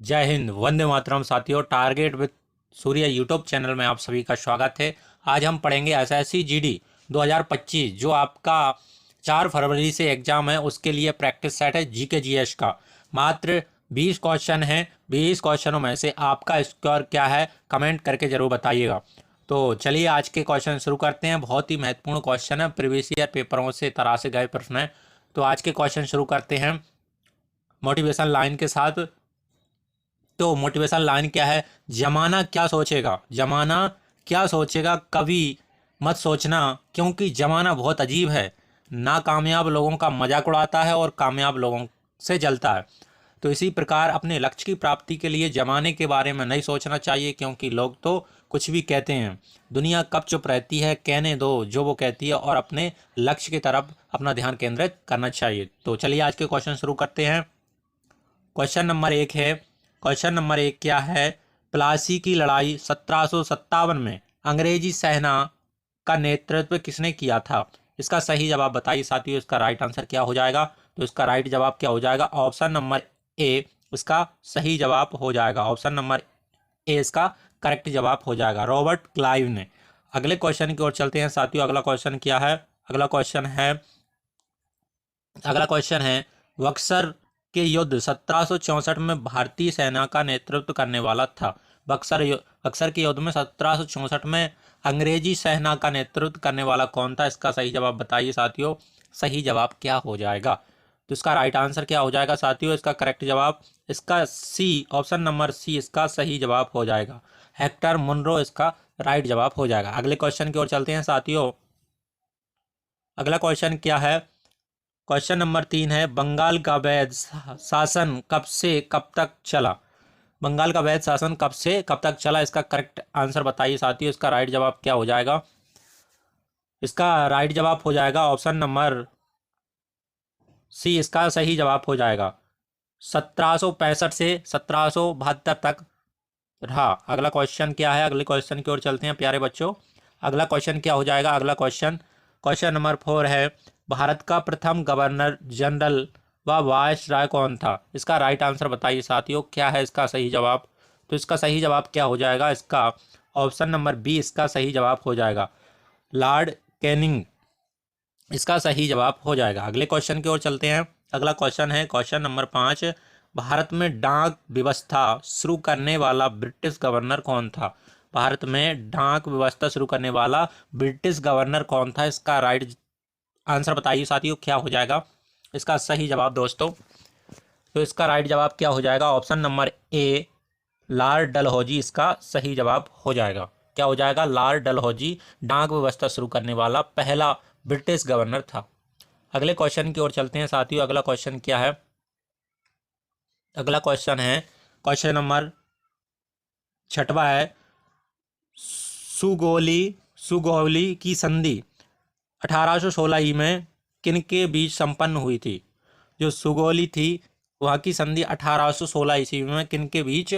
जय हिंद, वंदे मातरम। साथियों, target with Surya YouTube channel में आप सभी का स्वागत है। आज हम पढ़ेंगे एसएससी जीडी 2025 जो आपका 4 फरवरी से एग्जाम है, उसके लिए प्रैक्टिस सेट है जीके जीएस का। मात्र 20 क्वेश्चन हैं। 20 क्वेश्चनों में से आपका स्कोर क्या है, कमेंट करके जरूर बताइएगा। तो चलिए आज के क्वेश्चन शुरू करते हैं। बहुत ही महत्वपूर्ण क्वेश्चन है, प्रीवियस ईयर पेपरों से तराशे गए प्रश्न है। तो आज के क्वेश्चन शुरू करते हैं मोटिवेशन लाइन के साथ। तो मोटिवेशन लाइन क्या है? जमाना क्या सोचेगा, जमाना क्या सोचेगा, कभी मत सोचना, क्योंकि जमाना बहुत अजीब है। नाकामयाब लोगों का मजाक उड़ाता है और कामयाब लोगों से जलता है। तो इसी प्रकार अपने लक्ष्य की प्राप्ति के लिए जमाने के बारे में नहीं सोचना चाहिए, क्योंकि लोग तो कुछ भी कहते हैं। दुनिया कब चुप रहती है, कहने दो जो वो कहती है, और अपने लक्ष्य की तरफ अपना ध्यान केंद्रित करना चाहिए। तो चलिए आज के क्वेश्चन शुरू करते हैं। क्वेश्चन नंबर एक क्या है? प्लासी की लड़ाई 1757 में अंग्रेजी सेना का नेतृत्व किसने किया था? इसका सही जवाब बताइए साथियों। इसका राइट आंसर क्या हो जाएगा? तो इसका राइट जवाब क्या हो जाएगा? ऑप्शन नंबर ए इसका सही जवाब हो जाएगा। ऑप्शन नंबर ए इसका करेक्ट जवाब हो जाएगा, रॉबर्ट क्लाइव ने। अगले क्वेश्चन की ओर चलते हैं साथियों। अगला क्वेश्चन क्या है? अगला क्वेश्चन है बक्सर के युद्ध 1764 में भारतीय सेना का नेतृत्व करने वाला था। बक्सर के युद्ध में 1764 में अंग्रेजी सेना का नेतृत्व करने वाला कौन था? इसका सही जवाब बताइए साथियों। सही जवाब क्या हो जाएगा? तो इसका राइट आंसर क्या हो जाएगा साथियों? इसका करेक्ट जवाब इसका सी, ऑप्शन नंबर सी इसका सही जवाब हो जाएगा। हेक्टर मुनरो इसका राइट जवाब हो जाएगा। अगले क्वेश्चन की ओर चलते हैं साथियों। अगला क्वेश्चन क्या है? क्वेश्चन नंबर 3 है बंगाल का वैध शासन कब से कब तक चला? बंगाल का वैध शासन कब से कब तक चला? इसका करेक्ट आंसर बताइए साथियों। इसका राइट जवाब क्या हो जाएगा? इसका राइट जवाब हो जाएगा ऑप्शन नंबर सी इसका सही जवाब हो जाएगा। 1765 से 1772 तक रहा। अगला क्वेश्चन क्या है? अगले क्वेश्चन की ओर चलते हैं प्यारे बच्चों। अगला क्वेश्चन क्या हो जाएगा? अगला क्वेश्चन नंबर 4 है भारत का प्रथम गवर्नर जनरल व वाइस राय कौन था? इसका राइट आंसर बताइए साथियों। क्या है इसका सही जवाब? तो इसका सही जवाब क्या हो जाएगा? इसका ऑप्शन नंबर बी इसका सही जवाब हो जाएगा, लॉर्ड कैनिंग इसका सही जवाब हो जाएगा। अगले क्वेश्चन की ओर चलते हैं। अगला क्वेश्चन है क्वेश्चन नंबर 5, भारत में डाक व्यवस्था शुरू करने वाला ब्रिटिश गवर्नर कौन था? भारत में डाक व्यवस्था शुरू करने वाला ब्रिटिश गवर्नर कौन था? इसका राइट आंसर बताइए साथियों। क्या हो जाएगा इसका सही जवाब दोस्तों? तो इसका राइट जवाब क्या हो जाएगा? Option number A Lord Dalhousie इसका सही जवाब हो जाएगा। क्या हो जाएगा? लॉर्ड डलहौजी डाक व्यवस्था शुरू करने वाला पहला ब्रिटिश गवर्नर था। अगले क्वेश्चन की ओर चलते हैं साथियों। अगला क्वेश्चन क्या है? अगला क्वेश्चन है क्वेश्चन नंबर 6वां है सुगौली सुगौली की संधि 1816 ई में किनके बीच संपन्न हुई थी? जो सुगौली थी वहाँ की संधि 1816 ईस्वी में किनके बीच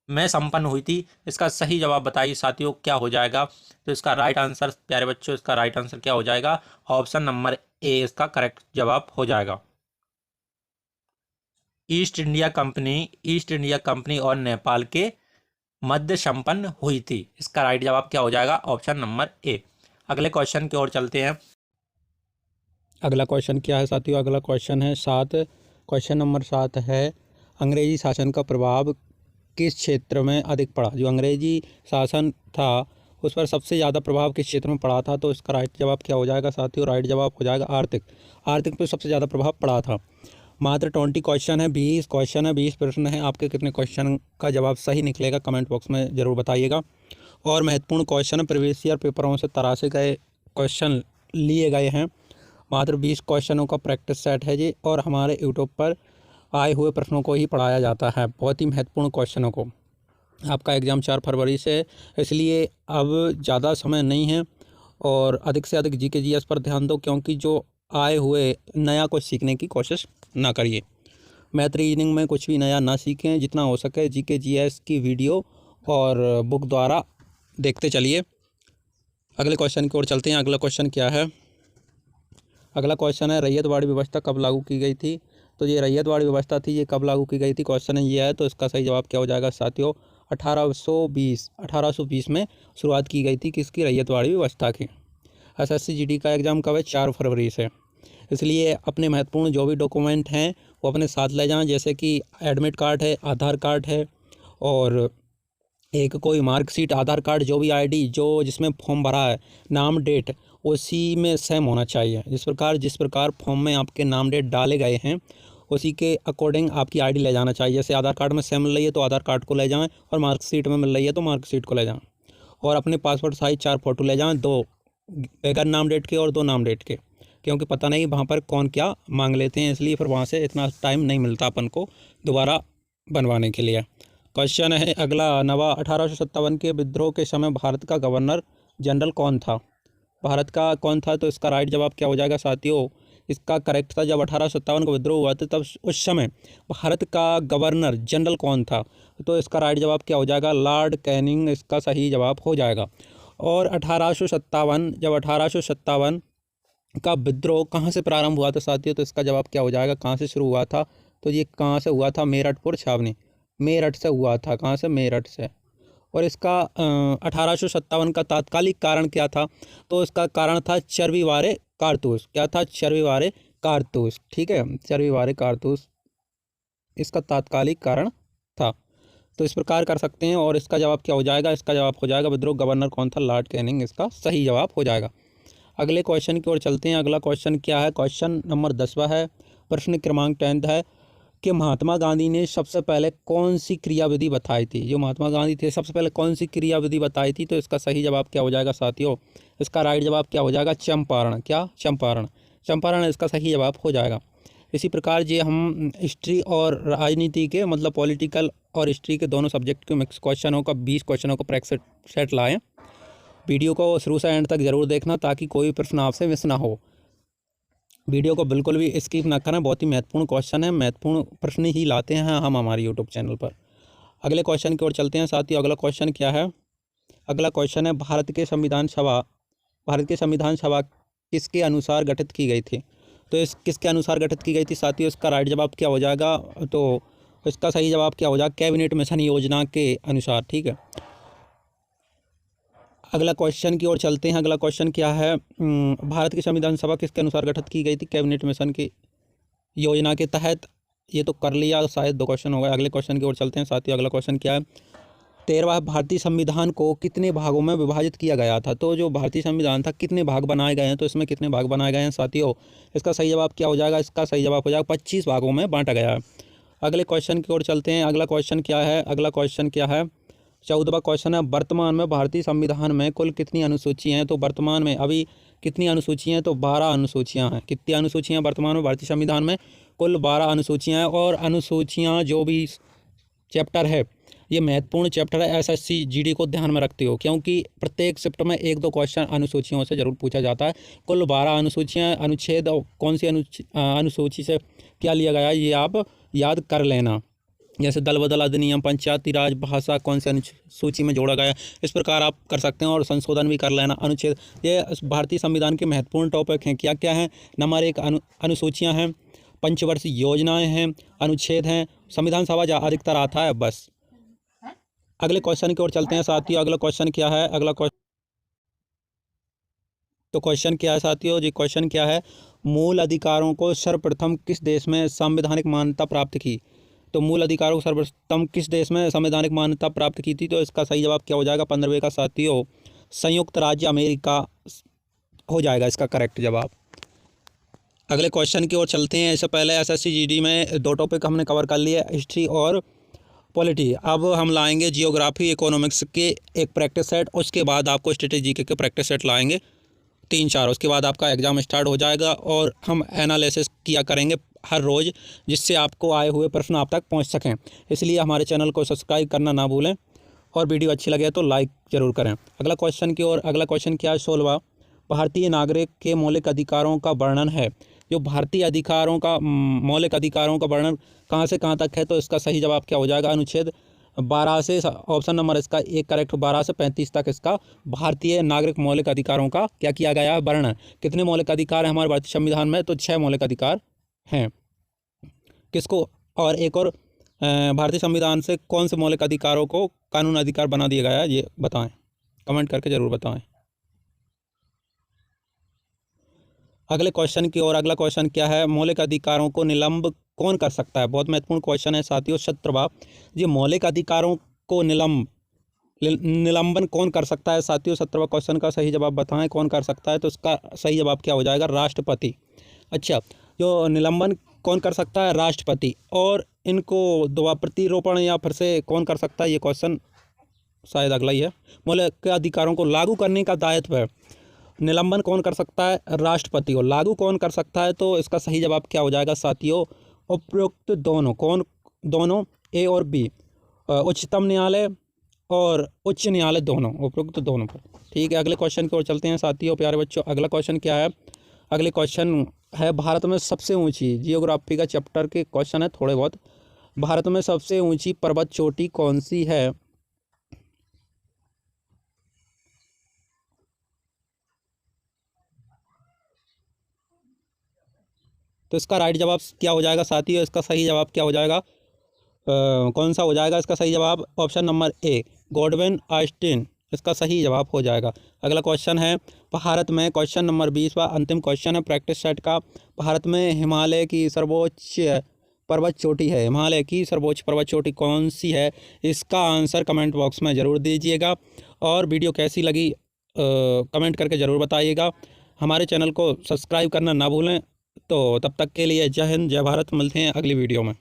में संपन्न हुई थी? इसका सही जवाब बताइए साथियों। क्या हो जाएगा? तो इसका राइट आंसर प्यारे बच्चों, इसका राइट आंसर क्या हो जाएगा? ऑप्शन नंबर ए इसका करेक्ट जवाब हो जाएगा। ईस्ट इंडिया कंपनी और नेपाल के मध्य संपन्न हुई थी। इसका राइट जवाब क्या हो जाएगा? Option number A. अगले क्वेश्चन की ओर चलते हैं। अगला क्वेश्चन क्या है साथियों? अगला क्वेश्चन है 7। क्वेश्चन नंबर 7 है अंग्रेजी शासन का प्रभाव किस क्षेत्र में अधिक पड़ा? जो अंग्रेजी शासन था उस पर सबसे ज़्यादा प्रभाव किस क्षेत्र में पड़ा था? तो इसका राइट जवाब क्या हो जाएगा साथियों? राइट जवाब हो जाएगा आर्थिक पर सबसे ज़्यादा प्रभाव पड़ा था। मात्र 20 क्वेश्चन है, 20 प्रश्न है। आपके कितने क्वेश्चन का जवाब सही निकलेगा कमेंट बॉक्स में ज़रूर बताइएगा। और महत्वपूर्ण क्वेश्चन प्रीवियस ईयर पेपरों से तराशे गए क्वेश्चन लिए गए हैं। मात्र 20 क्वेश्चनों का प्रैक्टिस सेट है जी, और हमारे यूट्यूब पर आए हुए प्रश्नों को ही पढ़ाया जाता है, बहुत ही महत्वपूर्ण क्वेश्चनों को। आपका एग्ज़ाम 4 फरवरी से, इसलिए अब ज़्यादा समय नहीं है और अधिक से अधिक जीके जीएस पर ध्यान दो, क्योंकि जो आए हुए नया कुछ सीखने की कोशिश ना करिए। मैथ रीजनिंग में कुछ भी नया ना सीखें, जितना हो सके जीके जीएस की वीडियो और बुक द्वारा देखते चलिए। अगले क्वेश्चन की ओर चलते हैं। अगला क्वेश्चन क्या है? अगला क्वेश्चन है रैयतवाड़ी व्यवस्था कब लागू की गई थी? तो ये रैयतवाड़ी व्यवस्था थी, ये कब लागू की गई थी, क्वेश्चन ये है। तो इसका सही जवाब क्या हो जाएगा साथियों, 1820 में शुरुआत की गई थी किसकी, रैयतवाड़ी व्यवस्था की। एसएससी जीडी का एग्ज़ाम कब है, 4 फरवरी से। इसलिए अपने महत्वपूर्ण जो भी डॉक्यूमेंट हैं वो अपने साथ ले जाएं, जैसे कि एडमिट कार्ड है, आधार कार्ड है, और एक कोई मार्कशीट, आधार कार्ड, जो भी आईडी जो जिसमें फॉर्म भरा है, नाम डेट उसी में सेम होना चाहिए। जिस प्रकार फॉर्म में आपके नाम डेट डाले गए हैं उसी के अकॉर्डिंग आपकी आईडी ले जाना चाहिए। जैसे आधार कार्ड में सेम मिल रही है तो आधार कार्ड को ले जाएं, और मार्कशीट में मिल रही है तो मार्कशीट को ले जाएं, और अपने पासपोर्ट साइज 4 फ़ोटो ले जाएं, 2 बगैर नाम डेट के और 2 नाम डेट के, क्योंकि पता नहीं वहाँ पर कौन क्या मांग लेते हैं, इसलिए फिर वहाँ से इतना टाइम नहीं मिलता अपन को दोबारा बनवाने के लिए। क्वेश्चन है अगला, 1857 के विद्रोह के समय भारत का गवर्नर जनरल कौन था, भारत का कौन था। तो इसका राइट जवाब क्या हो जाएगा साथियों, इसका करेक्ट था, जब 1857 का विद्रोह हुआ था तब उस समय भारत का गवर्नर जनरल कौन था। तो इसका राइट जवाब क्या हो जाएगा, लॉर्ड कैनिंग इसका सही जवाब हो जाएगा। और 1857 जब 1857 का विद्रोह कहाँ से प्रारंभ हुआ था साथियों, तो इसका जवाब क्या हो जाएगा, कहाँ से शुरू हुआ था। तो ये कहाँ से हुआ था, मेरठपुर छावनी, मेरठ से हुआ था। कहाँ से, मेरठ से। और इसका 1857 का तात्कालिक कारण क्या था, तो इसका कारण था चर्बी वाले कारतूस। क्या था, चर्बी वाले कारतूस। ठीक है, चर्बी वाले कारतूस इसका तात्कालिक कारण था। तो इस प्रकार कर सकते हैं। और इसका जवाब क्या हो जाएगा, इसका जवाब हो जाएगा विद्रोह गवर्नर कौन था, लॉर्ड कैनिंग इसका सही जवाब हो जाएगा। अगले क्वेश्चन की ओर चलते हैं। अगला क्वेश्चन क्या है, क्वेश्चन नंबर 10वां है, प्रश्न क्रमांक 10 है कि महात्मा गांधी ने सबसे पहले कौन सी क्रियाविधि बताई थी। जो महात्मा गांधी थे सबसे पहले कौन सी क्रियाविधि बताई थी, तो इसका सही जवाब क्या हो जाएगा साथियों, इसका राइट जवाब क्या हो जाएगा, चंपारण। क्या, चंपारण। चंपारण इसका सही जवाब हो जाएगा। इसी प्रकार जे हम हिस्ट्री और राजनीति के मतलब पॉलिटिकल और हिस्ट्री के दोनों सब्जेक्ट के मिक्स क्वेश्चनों का 20 क्वेश्चनों का प्रैक्टिस सेट लाएँ। वीडियो को शुरू से एंड तक ज़रूर देखना ताकि कोई प्रश्न आपसे मिस ना हो। वीडियो को बिल्कुल भी स्किप ना करें, बहुत ही महत्वपूर्ण क्वेश्चन है, महत्वपूर्ण प्रश्न ही लाते हैं हम हमारे यूट्यूब चैनल पर। अगले क्वेश्चन की ओर चलते हैं साथियों। अगला क्वेश्चन क्या है, अगला क्वेश्चन है भारत के संविधान सभा किसके अनुसार गठित की गई थी। तो इस किसके अनुसार गठित की गई थी साथियों, इसका राइट जवाब क्या हो जाएगा, तो इसका सही जवाब क्या हो जाएगा, कैबिनेट मिशन योजना के अनुसार। ठीक है, अगला क्वेश्चन की ओर चलते हैं। अगला क्वेश्चन क्या है, भारत की संविधान सभा किसके अनुसार गठित की गई थी, कैबिनेट मिशन की योजना के तहत। ये तो कर लिया, शायद 2 क्वेश्चन हो गए। अगले क्वेश्चन की ओर चलते हैं साथियों। अगला क्वेश्चन क्या है, 13वां भारतीय संविधान को कितने भागों में विभाजित किया गया था। तो जो भारतीय संविधान था कितने भाग बनाए गए हैं, तो इसमें कितने भाग बनाए गए हैं साथियों, इसका सही जवाब क्या हो जाएगा, इसका सही जवाब हो जाएगा 25 भागों में बांटा गया है। अगले क्वेश्चन की ओर चलते हैं। अगला क्वेश्चन क्या है, अगला क्वेश्चन क्या है, 14वां क्वेश्चन है, वर्तमान में भारतीय संविधान में कुल कितनी अनुसूचियाँ हैं। तो वर्तमान में अभी कितनी अनुसूचियाँ हैं, तो 12 अनुसूचियाँ हैं। कितनी अनुसूचियाँ वर्तमान में भारतीय संविधान में, कुल 12 अनुसूचियाँ हैं। और अनुसूचियाँ जो भी चैप्टर है ये महत्वपूर्ण चैप्टर है, एसएससी जीडी को ध्यान में रखते हो, क्योंकि प्रत्येक शिफ्ट में 1-2 क्वेश्चन अनुसूचियों से जरूर पूछा जाता है। कुल 12 अनुसूचियाँ, अनुच्छेद कौन सी अनुसूची से क्या लिया गया है ये आप याद कर लेना, जैसे दल बदल अधिनियम, पंचायती राज, भाषा कौन से अनुसूची में जोड़ा गया है, इस प्रकार आप कर सकते हैं और संशोधन भी कर लेना। अनुच्छेद, ये भारतीय संविधान के महत्वपूर्ण टॉपिक हैं। क्या क्या हैं, नंबर 1 अनुसूचियाँ हैं, पंचवर्षीय योजनाएं हैं, अनुच्छेद हैं, संविधान सभा अधिकतर आता है बस। अगले क्वेश्चन की ओर चलते हैं साथियों। अगला क्वेश्चन क्या है, तो क्वेश्चन क्या है साथियों, जी क्वेश्चन क्या है, मूल अधिकारों को सर्वप्रथम किस देश में संवैधानिक मान्यता प्राप्त की। तो मूल अधिकारों को सर्वप्रथम किस देश में संवैधानिक मान्यता प्राप्त की थी, तो इसका सही जवाब क्या हो जाएगा, 15वें का साथियों, संयुक्त राज्य अमेरिका हो जाएगा इसका करेक्ट जवाब। अगले क्वेश्चन की ओर चलते हैं। इससे पहले एसएससी जीडी में 2 टॉपिक हमने कवर कर लिए, हिस्ट्री और पॉलिटी। अब हम लाएंगे जियोग्राफी इकोनॉमिक्स के एक प्रैक्टिस सेट, उसके बाद आपको स्ट्रेटेजी के प्रैक्टिस सेट लाएंगे 3-4, उसके बाद आपका एग्ज़ाम स्टार्ट हो जाएगा और हम एनालिसिस किया करेंगे हर रोज़, जिससे आपको आए हुए प्रश्न आप तक पहुंच सकें। इसलिए हमारे चैनल को सब्सक्राइब करना ना भूलें और वीडियो अच्छी लगे तो लाइक ज़रूर करें। अगला क्वेश्चन की ओर, अगला क्वेश्चन क्या है, 16वां, भारतीय नागरिक के मौलिक अधिकारों का वर्णन है। जो भारतीय अधिकारों का मौलिक अधिकारों का वर्णन कहाँ से कहाँ तक है, तो इसका सही जवाब क्या हो जाएगा, अनुच्छेद 12 से, ऑप्शन नंबर इसका 1 करेक्ट, 12 से 35 तक इसका भारतीय नागरिक मौलिक अधिकारों का क्या किया गया है, वर्णन। कितने मौलिक अधिकार हैं हमारे भारतीय संविधान में, तो 6 मौलिक अधिकार हैं। किसको, और एक और भारतीय संविधान से कौन से मौलिक अधिकारों को कानून अधिकार बना दिया गया है, ये बताएं, कमेंट करके ज़रूर बताएं। अगले क्वेश्चन की ओर। अगला क्वेश्चन क्या है, मौलिक अधिकारों को निलंब कौन कर सकता है। बहुत महत्वपूर्ण क्वेश्चन है साथियों। शत्रभा जी, मौलिक अधिकारों को निलंबन कौन कर सकता है साथियों। शत्रभा क्वेश्चन का सही जवाब बताएं, कौन कर सकता है। तो इसका सही जवाब क्या हो जाएगा, राष्ट्रपति। अच्छा, जो निलंबन कौन कर सकता है, राष्ट्रपति। और इनको दोबारा प्रतिरोपण या फिर से कौन कर सकता है, ये क्वेश्चन शायद अगला ही है। मौलिक अधिकारों को लागू करने का दायित्व है, निलंबन कौन कर सकता है, राष्ट्रपति। और लागू कौन कर सकता है, तो इसका सही जवाब क्या हो जाएगा साथियों, उपयुक्त दोनों। कौन दोनों, ए और बी, उच्चतम न्यायालय और उच्च न्यायालय दोनों, उपयुक्त दोनों पर। ठीक है, अगले क्वेश्चन की ओर चलते हैं साथियों प्यारे बच्चों। अगला क्वेश्चन क्या है, अगले क्वेश्चन है भारत में सबसे ऊंची, जियोग्राफी का चैप्टर के क्वेश्चन है थोड़े बहुत। भारत में सबसे ऊंची पर्वत चोटी कौन सी है। तो इसका राइट जवाब क्या हो जाएगा साथियों, इसका सही जवाब क्या हो जाएगा, कौन सा हो जाएगा इसका सही जवाब, option number A, Godwin Austen इसका सही जवाब हो जाएगा। अगला क्वेश्चन है भारत में, क्वेश्चन नंबर 20वां अंतिम क्वेश्चन है प्रैक्टिस सेट का। भारत में हिमालय की सर्वोच्च पर्वत चोटी है, हिमालय की सर्वोच्च पर्वत चोटी कौन सी है, इसका आंसर कमेंट बॉक्स में ज़रूर दीजिएगा। और वीडियो कैसी लगी कमेंट करके ज़रूर बताइएगा। हमारे चैनल को सब्सक्राइब करना ना भूलें। तो तब तक के लिए जय हिंद, जय भारत। मिलते हैं अगली वीडियो में।